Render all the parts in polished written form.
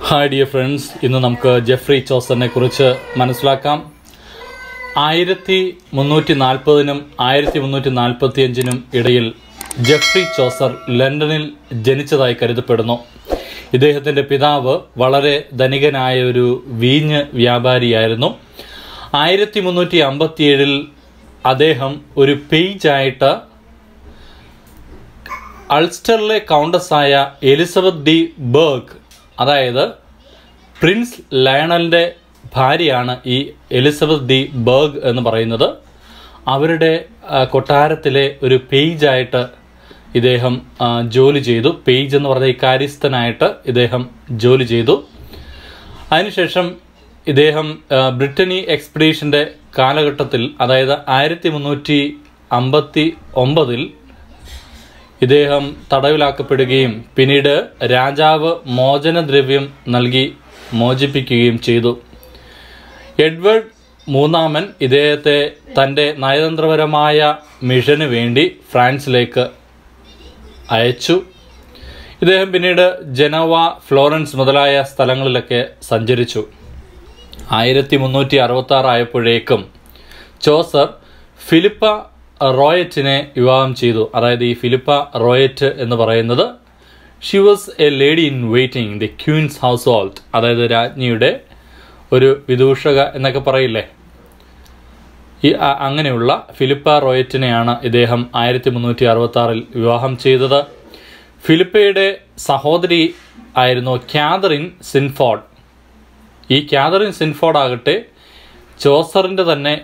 Hi dear friends, ഇന്ന് നമുക്ക് Jeffrey ചോസറിനെ കുറിച്ച് മനസ്സിലാക്കാം. 1340-നും 1345-നും ഇടയിൽ ജെഫ്രി ചോസർ ലണ്ടനിൽ ജനിച്ചതായി കരുതപ്പെടുന്നു. ഇദ്ദേഹത്തിൻ്റെ പിതാവ് വളരെ ധനികനായ ഒരു വീഞ്ഞ് വ്യാപാരിയായിരുന്നു. 1357 അദ്ദേഹം ഒരു പേജായിട്ട് അൾസ്റ്ററിലെ കൗണ്ടസായ എലിസബത്ത് ഡി ബർഗ്, അതായത് പ്രിൻസ് ലയണലിൻ്റെ ഭാര്യയാണ് ഈ എലിസബത്ത് ഡി ബർഗ് എന്ന് പറയുന്നത്. അവരുടെ കൊട്ടാരത്തിലെ ഒരു പേജായിട്ട് ഇദ്ദേഹം ജോലി ചെയ്തു. പേജ് എന്ന് പറഞ്ഞ ഈ കാര്യസ്ഥനായിട്ട് ഇദ്ദേഹം ജോലി ചെയ്തു. അതിനുശേഷം ഇദ്ദേഹം ബ്രിട്ടനി എക്സ്പെഡീഷൻ്റെ കാലഘട്ടത്തിൽ, അതായത് 1359 ഇദ്ദേഹം തടവിലാക്കപ്പെടുകയും പിന്നീട് രാജാവ് മോചനദ്രവ്യം നൽകി മോചിപ്പിക്കുകയും ചെയ്തു. എഡ്വേർഡ് മൂന്നാമൻ ഇദ്ദേഹത്തെ തൻ്റെ നയതന്ത്രപരമായ മിഷന് വേണ്ടി ഫ്രാൻസിലേക്ക് അയച്ചു. ഇദ്ദേഹം പിന്നീട് ജനവ, ഫ്ലോറൻസ് മുതലായ സ്ഥലങ്ങളിലൊക്കെ സഞ്ചരിച്ചു. 1366 ആയപ്പോഴേക്കും ചോസർ ഫിലിപ്പ റോയറ്റിനെ വിവാഹം ചെയ്തു. അതായത് ഈ ഫിലിപ്പ റോയറ്റ് എന്ന് പറയുന്നത് she was a lady in waiting the queen's household, അതായത് രാജ്ഞിയുടെ ഒരു വിദൂഷക എന്നൊക്കെ പറയില്ലേ, ഈ അങ്ങനെയുള്ള ഫിലിപ്പ റോയറ്റിനെയാണ് ഇദ്ദേഹം 1366 വിവാഹം ചെയ്തത്. ഫിലിപ്പയുടെ സഹോദരി ആയിരുന്നു കാതറിൻ സിൻഫോർഡ്. ഈ കാതറിൻ സിൻഫോർഡ് ആകട്ടെ ചോസറിൻ്റെ തന്നെ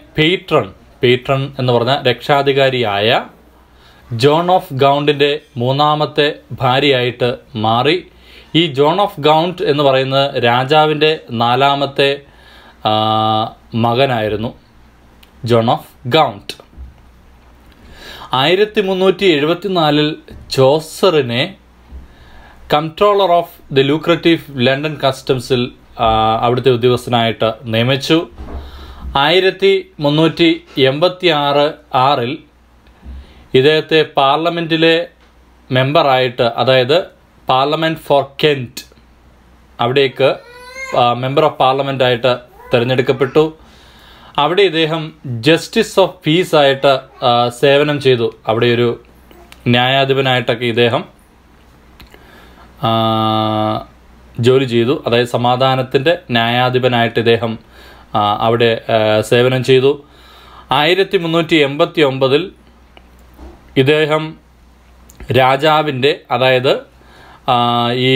പേട്രൺ എന്ന് പറഞ്ഞ രക്ഷാധികാരിയായ ജോൺ ഓഫ് ഗൗണ്ടിൻ്റെ മൂന്നാമത്തെ ഭാര്യയായിട്ട് മാറി. ഈ ജോൺ ഓഫ് ഗൗണ്ട് എന്ന് പറയുന്നത് രാജാവിൻ്റെ 4ാമത്തെ മകനായിരുന്നു, ജോൺ ഓഫ് ഗൗണ്ട്. 1374 ചോസറിനെ comptroller of the lucrative London കസ്റ്റംസിൽ അവിടുത്തെ ഉദ്യോഗസ്ഥനായിട്ട് നിയമിച്ചു. 1386 ഇദ്ദേഹത്തെ പാർലമെൻറ്റിലെ മെമ്പറായിട്ട്, അതായത് പാർലമെൻറ്റ് ഫോർ കെൻറ്റ്, അവിടേക്ക് മെമ്പർ ഓഫ് പാർലമെൻറ്റായിട്ട് തിരഞ്ഞെടുക്കപ്പെട്ടു. അവിടെ ഇദ്ദേഹം ജസ്റ്റിസ് ഓഫ് പീസ് ആയിട്ട് സേവനം ചെയ്തു. അവിടെ ഒരു ന്യായാധിപനായിട്ടൊക്കെ ഇദ്ദേഹം ജോലി ചെയ്തു. അതായത് സമാധാനത്തിൻ്റെ ന്യായാധിപനായിട്ട് ഇദ്ദേഹം അവിടെ സേവനം ചെയ്തു. 1389 ഇദ്ദേഹം രാജാവിൻ്റെ, അതായത് ഈ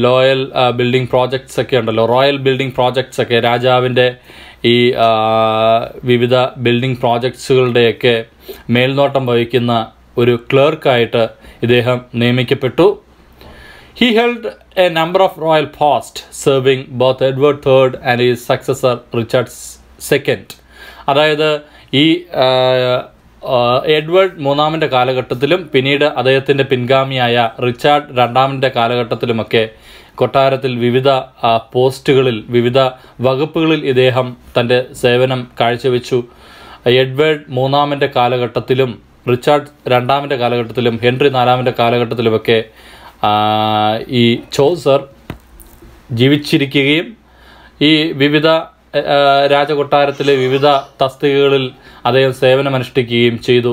ലോയൽ ബിൽഡിംഗ് പ്രോജക്ട്സ് ഒക്കെ ഉണ്ടല്ലോ, റോയൽ ബിൽഡിംഗ് പ്രോജക്ട്സ് ഒക്കെ, രാജാവിൻ്റെ ഈ വിവിധ ബിൽഡിംഗ് പ്രോജക്ട്സുകളുടെയൊക്കെ മേൽനോട്ടം വഹിക്കുന്ന ഒരു ക്ലർക്കായിട്ട് ഇദ്ദേഹം നിയമിക്കപ്പെട്ടു. He held a number of royal posts, serving both Edward III and his successor Richard II. അതായത് ഈ എഡ്വേർഡ് മൂന്നാമൻ്റെ കാലഘട്ടത്തിലും പിന്നീട് അദ്ദേഹത്തിൻ്റെ പിൻഗാമിയായ റിച്ചാർഡ് രണ്ടാമൻ്റെ കാലഘട്ടത്തിലുമൊക്കെ കൊട്ടാരത്തിൽ വിവിധ പോസ്റ്റുകളിൽ, വിവിധ വകുപ്പുകളിൽ ഇദ്ദേഹം തൻ്റെ സേവനം കാഴ്ചവെച്ചു. എഡ്വേർഡ് മൂന്നാമൻ്റെ കാലഘട്ടത്തിലും റിച്ചാർഡ് രണ്ടാമൻ്റെ കാലഘട്ടത്തിലും ഹെൻറി നാലാമൻ്റെ കാലഘട്ടത്തിലുമൊക്കെ ഈ ചോസർ ജീവിച്ചിരിക്കുകയും ഈ വിവിധ രാജകൊട്ടാരത്തിലെ വിവിധ തസ്തികകളിൽ അദ്ദേഹം സേവനമനുഷ്ഠിക്കുകയും ചെയ്തു.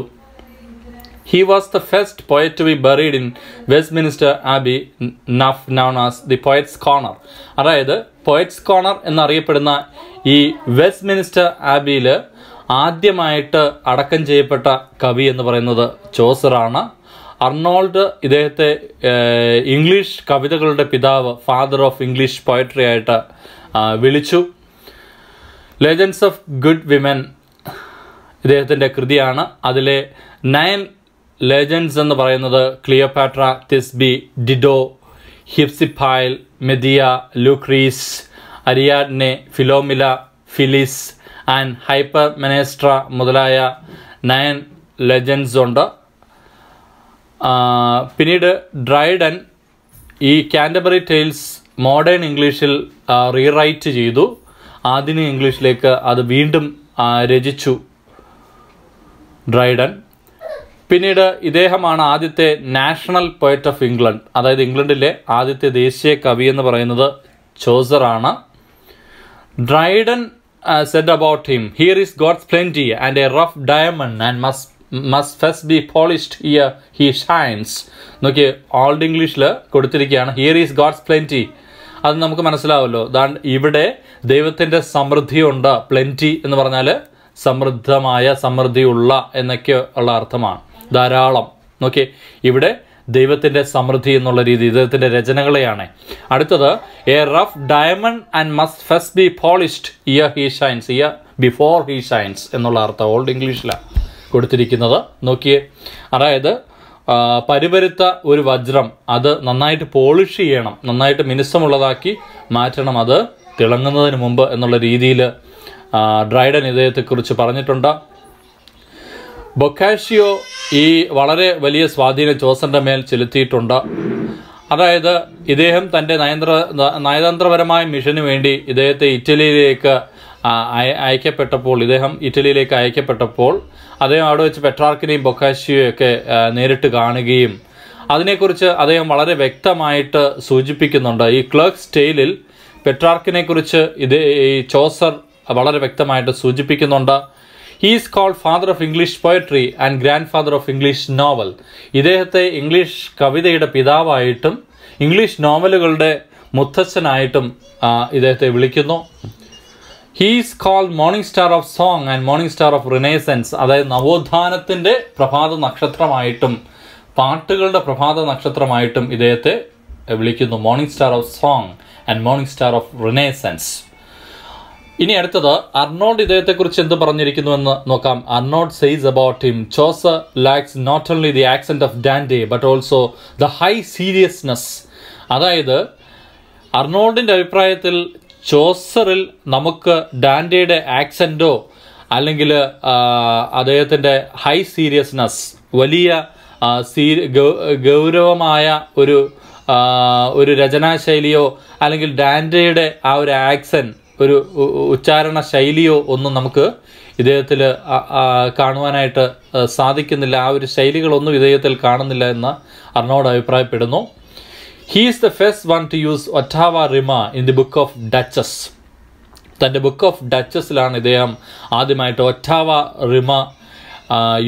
He was the first poet to be buried in Westminster Abbey, known as the Poets' Corner. അതായത് പോയറ്റ്സ് കോർണർ എന്നറിയപ്പെടുന്ന ഈ വെസ്റ്റ്മിനിസ്റ്റർ ആബിയിൽ ആദ്യമായിട്ട് അടക്കം ചെയ്യപ്പെട്ട കവി എന്ന് പറയുന്നത് ചോസറാണ്. അർണോൾഡ് ഇദ്ദേഹത്തെ ഇംഗ്ലീഷ് കവിതകളുടെ പിതാവ്, ഫാദർ ഓഫ് ഇംഗ്ലീഷ് പോയട്രി ആയിട്ട് വിളിച്ചു. ലെജൻഡ്സ് ഓഫ് ഗുഡ് വിമൻ ഇദ്ദേഹത്തിൻ്റെ കൃതിയാണ്. അതിലെ 9 ലെജൻഡ്സ് എന്ന് പറയുന്നത് Cleopatra, Thisbe, Dido, Hypsipyle, Medea, Lucrece, Ariadne, Philomela, Phyllis and Hypermnestra മുതലായ 9 ലെജൻഡ്സ് ഉണ്ട്. പിന്നീട് ഡ്രൈഡൻ ഈ കാൻറ്റർബറി ടെയിൽസ് മോഡേൺ ഇംഗ്ലീഷിൽ റീറൈറ്റ് ചെയ്തു. ആധുനിക ഇംഗ്ലീഷിലേക്ക് അത് വീണ്ടും രചിച്ചു ഡ്രൈഡൻ. പിന്നീട് ഇദ്ദേഹമാണ് ആദ്യത്തെ നാഷണൽ പോയറ്റ് ഓഫ് ഇംഗ്ലണ്ട്, അതായത് ഇംഗ്ലണ്ടിലെ ആദ്യത്തെ ദേശീയ കവി എന്ന് പറയുന്നത് ചോസറാണ്. Dryden said about him, here is God's plenty and a rough diamond and must first be polished, here he shines. നോക്കി, ഓൾഡ് ഇംഗ്ലീഷിൽ കൊടുത്തിരിക്കുകയാണ് ഹിയർ ഈസ് ഗോഡ്സ് പ്ലെൻറ്റി. അത് നമുക്ക് മനസ്സിലാവുമല്ലോ. ഇവിടെ ദൈവത്തിൻ്റെ സമൃദ്ധിയുണ്ട്. പ്ലെൻറ്റി എന്ന് പറഞ്ഞാൽ സമൃദ്ധമായ, സമൃദ്ധിയുള്ള എന്നൊക്കെ ഉള്ള അർത്ഥമാണ്. ധാരാളം. നോക്കി, ഇവിടെ ദൈവത്തിൻ്റെ സമൃദ്ധി എന്നുള്ള രീതി ദൈവത്തിൻ്റെ രചനകളെയാണ്. അടുത്തത് A rough diamond and must first B polished, year he shines, year before he shines എന്നുള്ള അർത്ഥം ഓൾഡ് ഇംഗ്ലീഷിലാണ് കൊടുത്തിരിക്കുന്നത്. നോക്കിയേ, അതായത് പരിപരുത്ത ഒരു വജ്രം അത് നന്നായിട്ട് പോളിഷ് ചെയ്യണം, നന്നായിട്ട് മിനുസമുള്ളതാക്കി മാറ്റണം, അത് തിളങ്ങുന്നതിന് മുമ്പ് എന്നുള്ള രീതിയിൽ ഡ്രൈഡൻ ഇദ്ദേഹത്തെക്കുറിച്ച് പറഞ്ഞിട്ടുണ്ട്. ബൊക്കാഷിയോ ഈ വളരെ വലിയ സ്വാധീനം ചോസറിൻ്റെ മേൽ ചെലുത്തിയിട്ടുണ്ട്. അതായത് ഇദ്ദേഹം തൻ്റെ നയതന്ത്രപരമായ മിഷന് വേണ്ടി ഇദ്ദേഹത്തെ ഇറ്റലിയിലേക്ക് അയക്കപ്പെട്ടപ്പോൾ അദ്ദേഹം അവിടെ വെച്ച് പെട്രാർക്കിനെയും ബൊക്കാഷിയോയൊക്കെ നേരിട്ട് കാണുകയും അതിനെക്കുറിച്ച് അദ്ദേഹം വളരെ വ്യക്തമായിട്ട് സൂചിപ്പിക്കുന്നുണ്ട്. ഈ ക്ലർക്സ് ടെയിലിൽ പെട്രാർക്കിനെ കുറിച്ച് ഈ ചോസർ വളരെ വ്യക്തമായിട്ട് സൂചിപ്പിക്കുന്നുണ്ട്. He is called father of English poetry and grand father of English novel. ഇദ്ദേഹത്തെ ഇംഗ്ലീഷ് കവിതയുടെ പിതാവായിട്ടും ഇംഗ്ലീഷ് നോവലുകളുടെ മുത്തച്ഛനായിട്ടും ഇദ്ദേഹത്തെ വിളിക്കുന്നു. He is called morning star of song and morning star of renaissance, അതായത് നവോത്ഥാനത്തിൻ്റെ പ്രഭാത നക്ഷത്രമായിട്ടും പാട്ടുകളുടെ പ്രഭാത നക്ഷത്രമായിട്ടും ഇദ്ദേഹത്തെ വിളിക്കുന്നു. Morning star of song and morning star of renaissance. ഇനി അടുത്തത് അർണോൾഡ് ഇദ്ദേഹത്തെക്കുറിച്ച് എന്ത് പറഞ്ഞിരിക്കുന്നുവെന്ന് നോക്കാം. Arnold says about him, Chaucer lacks not only the accent of Dante but also the high seriousness. അതായത് അർണോൾഡിൻ്റെ അഭിപ്രായത്തിൽ ചോസറിൽ നമുക്ക് ഡാൻഡയുടെ ആക്സെൻറ്റോ അല്ലെങ്കിൽ അദ്ദേഹത്തിൻ്റെ ഹൈ സീരിയസ്നെസ്, വലിയ ഗൗരവമായ ഒരു രചനാശൈലിയോ അല്ലെങ്കിൽ ഡാൻഡയുടെ ആ ഒരു ആക്സെന്റ്, ഒരു ഉച്ചാരണ ശൈലിയോ ഒന്നും നമുക്ക് ഇദ്ദേഹത്തിൽ കാണുവാനായിട്ട് സാധിക്കുന്നില്ല. ആ ഒരു ശൈലികളൊന്നും ഇദ്ദേഹത്തിൽ കാണുന്നില്ല എന്ന് അർണോൾഡ് അഭിപ്രായപ്പെടുന്നു. He is the first one to use ottava rima in the book of Duchess. തൻ്റെ ബുക്ക് ഓഫ് ഡച്ചസിലാണ് ഇദ്ദേഹം ആദ്യമായിട്ട് ഒറ്റാവ റിമ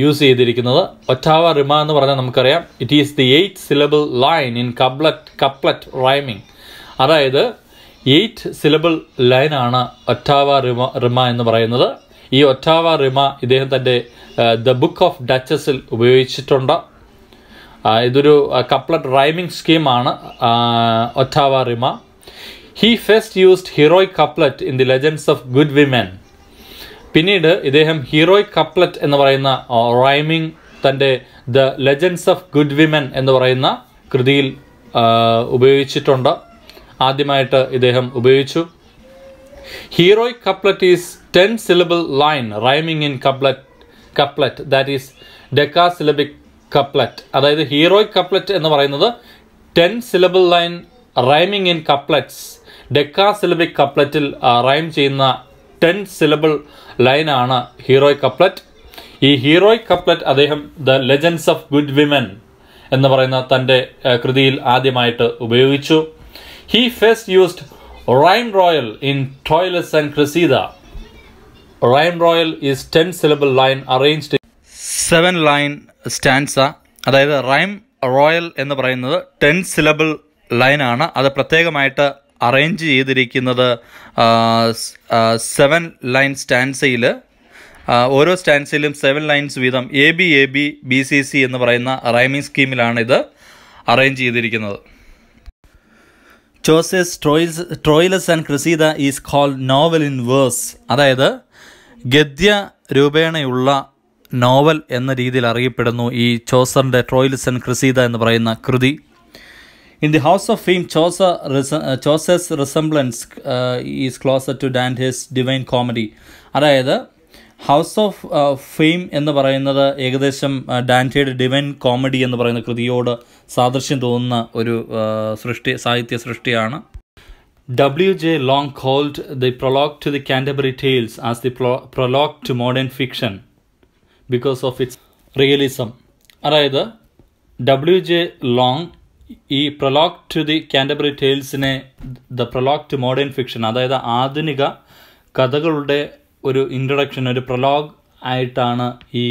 യൂസ് ചെയ്തിരിക്കുന്നത്. ഒറ്റാവ റിമ എന്ന് പറഞ്ഞാൽ നമുക്കറിയാം, it is the 8 syllable line in couplet rhyming. അതായത് 8 syllable ലൈനാണ് ഒറ്റാവ റിമ എന്ന് പറയുന്നത്. ഈ ഒറ്റാവ റിമ ഇദ്ദേഹം തൻ്റെ ദ ബുക്ക് ഓഫ് ഡച്ചസിൽ ഉപയോഗിച്ചിട്ടുണ്ട്. ഇതൊരു കപ്ലറ്റ് റൈമിംഗ് സ്കീമാണ് ottava rima. He first used heroic couplet in the legends of good women. പിന്നീട് ഇദ്ദേഹം ഹീറോയിക് കപ്ലറ്റ് എന്ന് പറയുന്ന റൈമിംഗ് തൻ്റെ the legends of good women എന്ന് പറയുന്ന കൃതിയിൽ ഉപയോഗിച്ചിട്ടുണ്ട്. ആദ്യമായിട്ട് ഇദ്ദേഹം ഉപയോഗിച്ചു. Heroic couplet is 10 syllable line rhyming in couplet that is decasyllabic couplet. അതായത് ഹീറോയിക് കപ്ലറ്റ് എന്ന് പറയുന്നത് 10 syllable line rhyming in couplets. Decasyllabic കപ്ലറ്റിൽ റൈം ചെയ്യുന്ന 10 syllable ലൈനാണ് ഹീറോയിക് കപ്ലറ്റ്. ഈ ഹീറോയിക് കപ്ലറ്റ് അദ്ദേഹം the legends of good women എന്ന് പറയുന്ന തൻ്റെ കൃതിയിൽ ആദ്യമായിട്ട് ഉപയോഗിച്ചു. He first used Rhyme Royal in Troilus and Cressida. Rhyme Royal is 10 syllable line arranged in 7 line stanza. അതായത് റൈം റോയൽ എന്ന് പറയുന്നത് 10 syllable ലൈനാണ്. അത് പ്രത്യേകമായിട്ട് അറേഞ്ച് ചെയ്തിരിക്കുന്നത് 7 ലൈൻ സ്റ്റാൻസയിൽ. ഓരോ സ്റ്റാൻസയിലും 7 ലൈൻസ് വീതം ABAB-BCC എന്ന് പറയുന്ന റൈമിംഗ് സ്കീമിലാണ് ഇത് അറേഞ്ച് ചെയ്തിരിക്കുന്നത്. ചോസസ് Troilus and Criseyde is called novel in verse. അതായത് ഗദ്യ രൂപേണയുള്ള നോവൽ എന്ന രീതിയിൽ അറിയപ്പെടുന്നു ഈ ചോസറിൻ്റെ ട്രോയിലസ് ആൻഡ് ക്രിസീദ എന്ന് പറയുന്ന കൃതി. In the House of Fame ചോസസ് resemblance is closer to Dante's Divine Comedy. അതായത് ഹൗസ് ഓഫ് ഫെയിം എന്ന് പറയുന്നത് ഏകദേശം ഡാൻറ്റയുടെ ഡിവൈൻ കോമഡി എന്ന് പറയുന്ന കൃതിയോട് സാദൃശ്യം തോന്നുന്ന ഒരു സാഹിത്യ സൃഷ്ടിയാണ്. W.J. Long called the prologue to the Canterbury Tales as the prologue to modern fiction because of its realism. അതായത് W.J. ലോങ് ഈ പ്രൊലോഗ് ടു ദി കാൻറ്റർബറി ടെയിൽസിനെ the prologue to modern fiction, അതായത് ആധുനിക കഥകളുടെ ഒരു ഇൻട്രൊഡക്ഷൻ, ഒരു prologue ആയിട്ടാണ് ഈ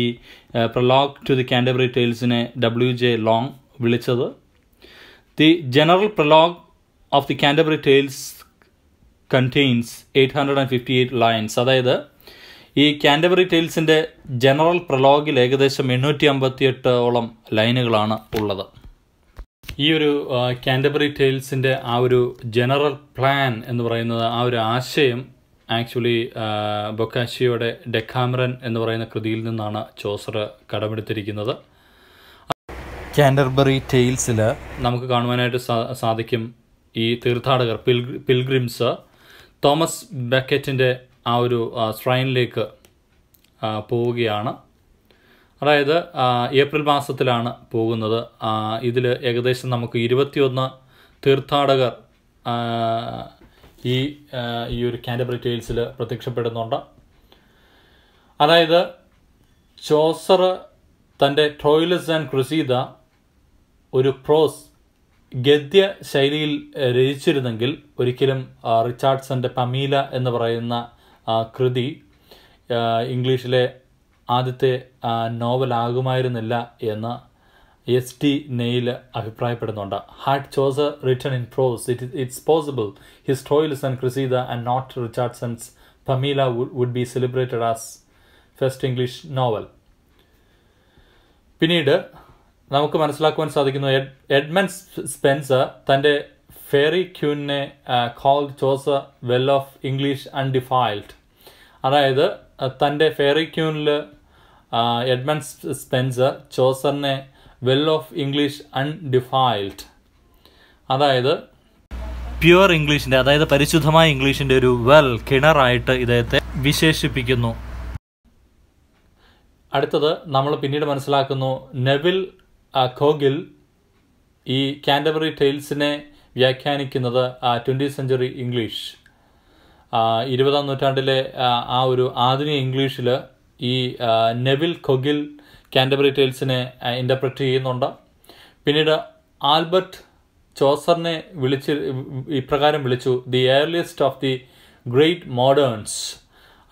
പ്രൊലോഗ് ടു ദി കാൻറ്റർബറി ടെയിൽസിനെ W.J. ലോങ് വിളിച്ചത്. The general prologue of the Canterbury tales contains 858 lines. അതായത് ഈ കാൻറ്റർബറി ടെയിൽസിൻ്റെ ജനറൽ പ്രൊലോഗിൽ ഏകദേശം 858 ലൈനുകളാണ് ഉള്ളത്. ഈ ഒരു കാൻറ്റർബറി ടെയിൽസിൻ്റെ ആ ഒരു ജനറൽ പ്ലാൻ എന്ന് പറയുന്നത്, ആ ഒരു ആശയം ആക്ച്വലി ബൊക്കാച്ചിയോയുടെ ഡെക്കാമറൻ എന്ന് പറയുന്ന കൃതിയിൽ നിന്നാണ് ചോസർ കടമെടുത്തിരിക്കുന്നത്. കാൻറ്റർബറി ടെയിൽസിൽ നമുക്ക് കാണുവാനായിട്ട് സാധിക്കും ഈ തീർത്ഥാടകർ പിൽഗ്രിംസ് തോമസ് ബക്കറ്റിൻ്റെ ആ ഒരു ശ്രൈനിലേക്ക് പോവുകയാണ്. അതായത് ഏപ്രിൽ മാസത്തിലാണ് പോകുന്നത്. ഇതിൽ ഏകദേശം നമുക്ക് 21 തീർത്ഥാടകർ ഈ ഒരു കാൻറ്റർബറി ടെയിൽസിൽ പ്രത്യക്ഷപ്പെടുന്നുണ്ട്. അതായത് ചോസർ തൻ്റെ ട്രോയിലസ് ആൻഡ് ക്രുസീദ ഒരു പ്രോസ് ഗദ്യ ശൈലിയിൽ രചിച്ചിരുന്നെങ്കിൽ ഒരിക്കലും റിച്ചാർഡ്സൻ്റെ പമീല എന്ന് പറയുന്ന കൃതി ഇംഗ്ലീഷിലെ ആദ്യത്തെ നോവലാകുമായിരുന്നില്ല എന്ന് S.D. നെയിൽ അഭിപ്രായപ്പെടുന്നുണ്ട്. Had Chaucer written in prose it's possible his Troilus and Criseyde and not Richardson's Pamela would be celebrated as first English novel. പിന്നീട് നമുക്ക് മനസ്സിലാക്കുവാൻ സാധിക്കുന്നു എഡ്മണ്ട് സ്പെൻസർ തൻ്റെ Faerie Queene called Chaucer well of English undefiled. അതായത് തൻ്റെ ഫെയറി ക്യൂനിൽ Edmund Spenser ചോസറിനെ വെൽ ഓഫ് ഇംഗ്ലീഷ് അൺഡിഫൈൽഡ്, അതായത് പ്യുവർ ഇംഗ്ലീഷിൻ്റെ, അതായത് പരിശുദ്ധമായ ഇംഗ്ലീഷിൻ്റെ ഒരു വെൽ, കിണറായിട്ട് ഇദ്ദേഹത്തെ വിശേഷിപ്പിക്കുന്നു. അടുത്തത് നമ്മൾ പിന്നീട് മനസ്സിലാക്കുന്നു നെവിൽ കോഗിൽ ഈ കാൻറ്റർബറി ടെയിൽസിനെ വ്യാഖ്യാനിക്കുന്നത് 20th സെഞ്ച്വറി ഇംഗ്ലീഷ്, 20ാം നൂറ്റാണ്ടിലെ ആ ഒരു ആധുനിക ഇംഗ്ലീഷിൽ ഈ നെവിൽ കൊഗിൽ കാൻറ്റർബറി ടെയിൽസിനെ ഇൻ്റർപ്രറ്റ് ചെയ്യുന്നുണ്ട്. പിന്നീട് ആൽബർട്ട് ചോസറിനെ ഇപ്രകാരം വിളിച്ചു the earliest of the great moderns,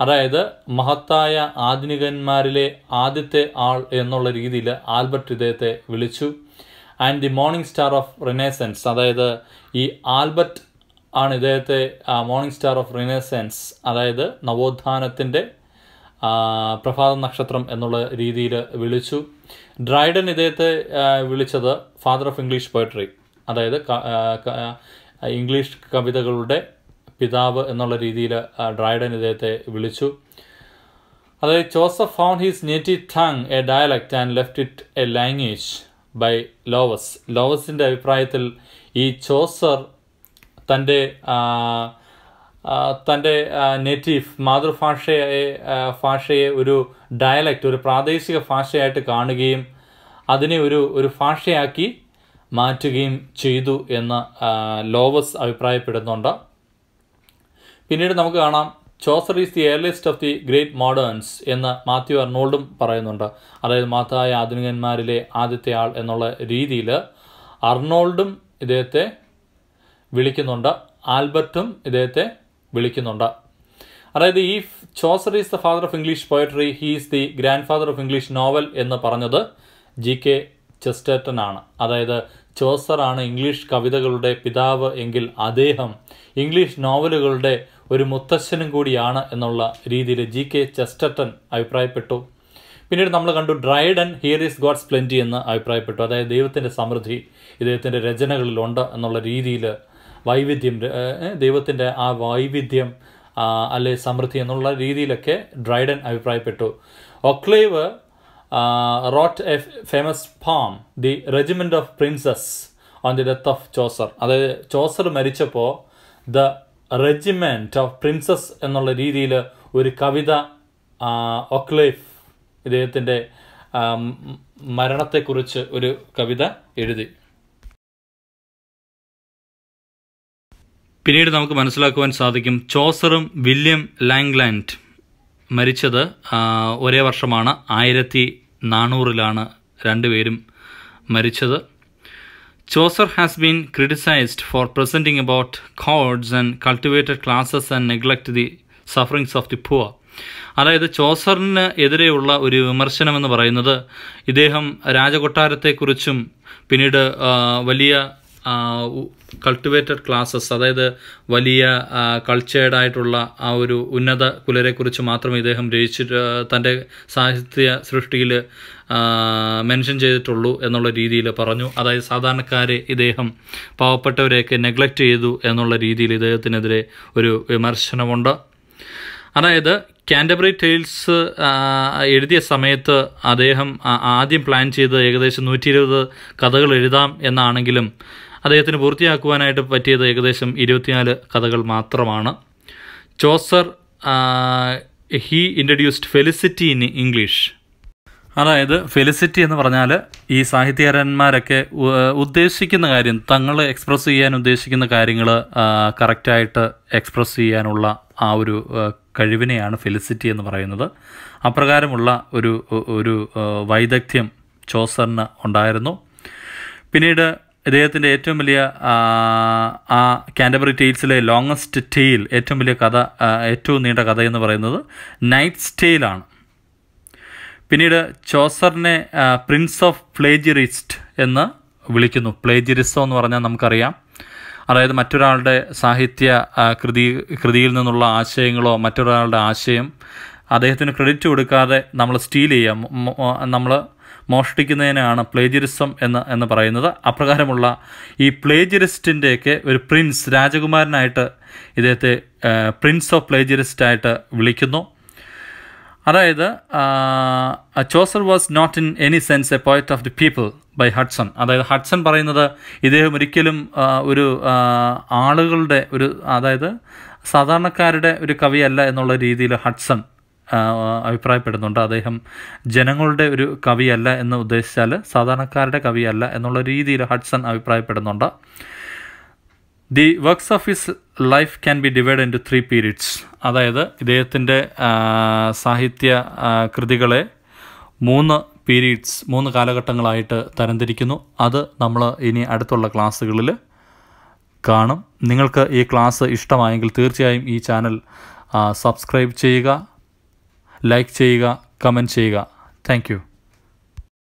അതായത് മഹത്തായ ആധുനികന്മാരിലെ ആദ്യത്തെ ആൾ എന്നുള്ള രീതിയിൽ ആൽബർട്ട് ഇദ്ദേഹത്തെ വിളിച്ചു. And the morning star of renaissance, അതായത് ഈ ആൽബർട്ട് ആണ് ഇദ്ദേഹത്തെ മോർണിംഗ് സ്റ്റാർ ഓഫ് റിനേസൻസ്, അതായത് നവോത്ഥാനത്തിൻ്റെ പ്രഭാത നക്ഷത്രം എന്നുള്ള രീതിയിൽ വിളിച്ചു. ഡ്രൈഡൻ ഇദ്ദേഹത്തെ വിളിച്ചത് ഫാദർ ഓഫ് ഇംഗ്ലീഷ് പോയട്രി, അതായത് ഇംഗ്ലീഷ് കവിതകളുടെ പിതാവ് എന്നുള്ള രീതിയിൽ ഡ്രൈഡൻ ഇദ്ദേഹത്തെ വിളിച്ചു. അതായത് Joseph found his native tongue a dialect and left it a language by Lowes. ലോവസിൻ്റെ അഭിപ്രായത്തിൽ ഈ ചോസർ തൻ്റെ നേറ്റീവ് ഭാഷയെ ഒരു ഡയലക്റ്റ്, ഒരു പ്രാദേശിക ഭാഷയായിട്ട് കാണുകയും അതിനെ ഒരു ഭാഷയാക്കി മാറ്റുകയും ചെയ്തു എന്ന് ലോവസ് അഭിപ്രായപ്പെടുന്നുണ്ട്. പിന്നീട് നമുക്ക് കാണാം Chaucer is the earliest of the great moderns എന്ന് മാത്യു അർണോൾഡും പറയുന്നുണ്ട്. അതായത് മഹത്തായ ആധുനികന്മാരിലെ ആദ്യത്തെ ആൾ എന്നുള്ള രീതിയിൽ അർണോൾഡും ഇദ്ദേഹത്തെ വിളിക്കുന്നുണ്ട്, ആൽബർട്ടും ഇദ്ദേഹത്തെ വിളിക്കുന്നുണ്ട്. അതായത് ഈ Chaucer is the father of English poetry, he is the grand father of English novel എന്ന് പറഞ്ഞത് G.K. ചെസ്റ്റർട്ടൺ ആണ്. അതായത് ചോസറാണ് ഇംഗ്ലീഷ് കവിതകളുടെ പിതാവ് എങ്കിൽ അദ്ദേഹം ഇംഗ്ലീഷ് നോവലുകളുടെ ഒരു മുത്തശ്ശനും കൂടിയാണ് എന്നുള്ള രീതിയിൽ G.K. ചെസ്റ്റർട്ടൺ അഭിപ്രായപ്പെട്ടു. പിന്നീട് നമ്മൾ കണ്ടു Dryden here is God's plenty എന്ന് അഭിപ്രായപ്പെട്ടു. അതായത് ദൈവത്തിൻ്റെ സമൃദ്ധി ഇദ്ദേഹത്തിൻ്റെ രചനകളിലുണ്ട് എന്നുള്ള രീതിയിൽ വൈവിധ്യം, ദൈവത്തിൻ്റെ ആ വൈവിധ്യം അല്ലെ സമൃദ്ധി എന്നുള്ള രീതിയിലൊക്കെ ഡ്രൈഡൻ അഭിപ്രായപ്പെട്ടു. ഒക്ലേവ് wrote a famous poem, The Regiment of Princes, on the death of Chaucer. അതായത് ചോസർ മരിച്ചപ്പോൾ ദ റെജിമെൻറ്റ് ഓഫ് പ്രിൻസസ് എന്നുള്ള രീതിയിൽ ഒരു കവിത ഒക്ലേവ് ഇദ്ദേഹത്തിൻ്റെ മരണത്തെക്കുറിച്ച് ഒരു കവിത എഴുതി. പിന്നീട് നമുക്ക് മനസ്സിലാക്കുവാൻ സാധിക്കും ചോസറും വില്യം ലാംഗ്ലാൻഡ് മരിച്ചത് ഒരേ വർഷമാണ്, 1400 രണ്ടുപേരും മരിച്ചത്. Chaucer has been criticised for presenting about courts and cultivated classes and neglect the sufferings of the poor. അതായത് ചോസറിന് എതിരെയുള്ള ഒരു വിമർശനമെന്ന് പറയുന്നത് ഇദ്ദേഹം രാജകൊട്ടാരത്തെക്കുറിച്ചും പിന്നീട് വലിയ കൾട്ടിവേറ്റഡ് ക്ലാസസ്, അതായത് വലിയ കൾച്ചേർഡായിട്ടുള്ള ആ ഒരു ഉന്നത കുലരെക്കുറിച്ച് മാത്രമേ ഇദ്ദേഹം രചിച്ചിട്ട് തൻ്റെ സാഹിത്യ സൃഷ്ടിയിൽ മെൻഷൻ ചെയ്തിട്ടുള്ളൂ എന്നുള്ള രീതിയിൽ പറഞ്ഞു. അതായത് സാധാരണക്കാരെ ഇദ്ദേഹം പാവപ്പെട്ടവരെയൊക്കെ നെഗ്ലക്റ്റ് ചെയ്തു എന്നുള്ള രീതിയിൽ ഇദ്ദേഹത്തിനെതിരെ ഒരു വിമർശനമുണ്ട്. അതായത് കാൻറ്റർബറി ടെയിൽസ് എഴുതിയ സമയത്ത് അദ്ദേഹം ആദ്യം പ്ലാൻ ചെയ്ത് ഏകദേശം 120 കഥകൾ എഴുതാം എന്നാണെങ്കിലും അദ്ദേഹത്തിന് പൂർത്തിയാക്കുവാനായിട്ട് പറ്റിയത് ഏകദേശം 24 കഥകൾ മാത്രമാണ്. Chaucer he introduced felicity in English. അതായത് ഫെലിസിറ്റി എന്ന് പറഞ്ഞാൽ ഈ സാഹിത്യകാരന്മാരൊക്കെ ഉദ്ദേശിക്കുന്ന കാര്യം, തങ്ങൾ എക്സ്പ്രസ് ചെയ്യാൻ ഉദ്ദേശിക്കുന്ന കാര്യങ്ങൾ കറക്റ്റായിട്ട് എക്സ്പ്രസ് ചെയ്യാനുള്ള ആ ഒരു കഴിവിനെയാണ് ഫെലിസിറ്റി എന്ന് പറയുന്നത്. അപ്രകാരമുള്ള ഒരു വൈദഗ്ധ്യം ചോസറിന് ഉണ്ടായിരുന്നു. പിന്നീട് ഇദ്ദേഹത്തിൻ്റെ ഏറ്റവും വലിയ ആ കാൻറ്റർബറി ടെയിൽസിലെ ലോങ്ങസ്റ്റ് ടെയിൽ, ഏറ്റവും വലിയ കഥ, ഏറ്റവും നീണ്ട കഥ എന്ന് പറയുന്നത് നൈറ്റ്സ് ടെയിലാണ്. പിന്നീട് ചോസറിനെ പ്രിൻസ് ഓഫ് പ്ലേജിയറിസ്റ്റ് എന്ന് വിളിക്കുന്നു. പ്ലേജിയറിസം എന്ന് പറഞ്ഞാൽ നമുക്കറിയാം, അതായത് മറ്റൊരാളുടെ സാഹിത്യ കൃതിയിൽ നിന്നുള്ള ആശയങ്ങളോ മറ്റൊരാളുടെ ആശയം അദ്ദേഹത്തിന് ക്രെഡിറ്റ് കൊടുക്കാതെ നമ്മൾ സ്റ്റീൽ ചെയ്യാം, നമ്മൾ മോഷ്ടിക്കുന്നതിനാണ് പ്ലേജിയറിസം എന്ന് പറയുന്നത്. അപ്രകാരമുള്ള ഈ പ്ലേജിയറിസ്റ്റിൻ്റെയൊക്കെ ഒരു പ്രിൻസ്, രാജകുമാരനായിട്ട് ഇദ്ദേഹത്തെ പ്രിൻസ് ഓഫ് പ്ലേജിയറിസ്റ്റായിട്ട് വിളിക്കുന്നു. അതായത് Chaucer was not in any sense a poet of the people by Hudson. അതായത് ഹഡ്സൺ പറയുന്നത് ഇദ്ദേഹം ഒരിക്കലും ഒരു ആളുകളുടെ അതായത് സാധാരണക്കാരുടെ ഒരു കവിയല്ല എന്നുള്ള രീതിയിൽ ഹഡ്സൺ അഭിപ്രായപ്പെടുന്നുണ്ട്. അദ്ദേഹം ജനങ്ങളുടെ ഒരു കവിയല്ല എന്ന് ഉദ്ദേശിച്ചാൽ സാധാരണക്കാരുടെ കവിയല്ല എന്നുള്ള രീതിയിൽ ഹഡ്സൺ അഭിപ്രായപ്പെടുന്നുണ്ട്. The works of his life can be divide into 3 periods. അതായത് ഇദ്ദേഹത്തിൻ്റെ സാഹിത്യ കൃതികളെ 3 periods, 3 കാലഘട്ടങ്ങളായിട്ട് തരംതിരിക്കുന്നു. അത് നമ്മൾ ഇനി അടുത്തുള്ള ക്ലാസ്സുകളിൽ കാണും. നിങ്ങൾക്ക് ഈ ക്ലാസ് ഇഷ്ടമായെങ്കിൽ തീർച്ചയായും ഈ ചാനൽ സബ്സ്ക്രൈബ് ചെയ്യുക, ലൈക്ക് ചെയ്യുക, കമൻറ്റ് ചെയ്യുക. Thank you.